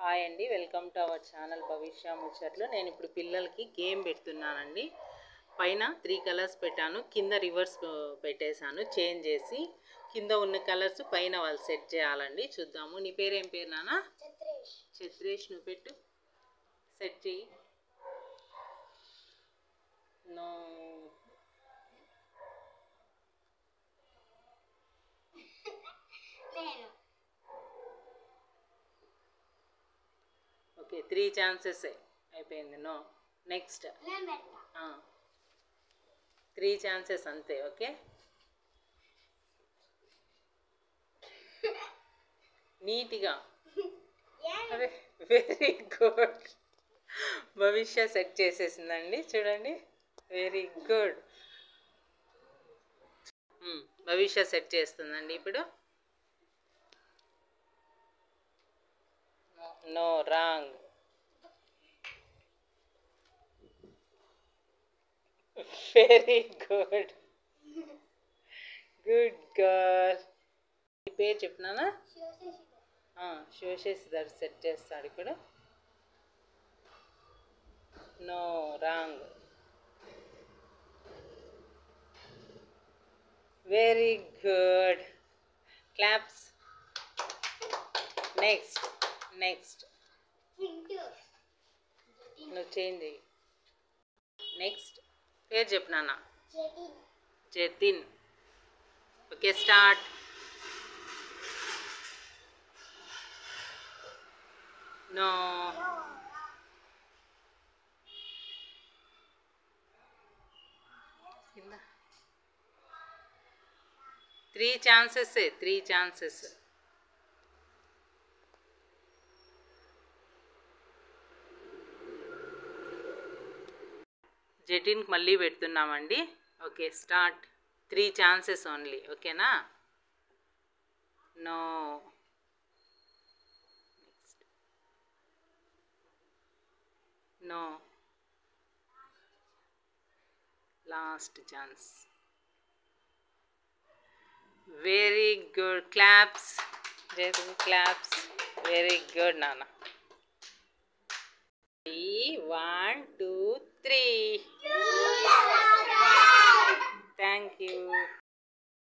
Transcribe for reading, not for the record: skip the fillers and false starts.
Hi అండి, welcome to our channel భవిష్య ముచ్చట్లు. నేను ఇప్పుడు పిల్లలకి గేమ్ పెడుతున్నానండి. పైన 3 కలర్స్ పెట్టాను, కింద రివర్స్ పెట్టేశాను. చేంజ్ చేసి కింద ఉన్న కలర్స్ పైన వాళ్ళు సెట్ చేయాలండి. చూద్దాము. నీ పేరు ఏం పేరు నాన్న? ఛత్రేష్. నువ్వు పెట్టు, సెట్ చేయి. నో, ఓకే 3 ఛాన్సెస్ అయిపోయింది. నో, నెక్స్ట్ 3 ఛాన్సెస్ అంతే. ఓకే, నీట్గా. అరే వెరీ గుడ్, భవిష్య సెట్ చేసేసిందండి. చూడండి, వెరీ గుడ్. భవిష్య సెట్ చేస్తుందండి ఇప్పుడు. No, wrong. Very good, good girl. ఈ పేరు చెప్పినానా? శివశేషిధర్ సెట్ చేస్తాడు ఇప్పుడు. No, wrong. Very good, claps. Next next నువ్వు చేంజ్ చెయ్యి. నెక్స్ట్ పేరు చెప్పు నాన్న. Jatin. Okay, start. No, three chances. జటిన్కి మళ్ళీ పెడుతున్నామండి. Okay, start. 3 chances only. ఓకేనా? No, next. No, last chance. Very good, claps. Claps. Very good నాన్న. 1 2 3. Thank you.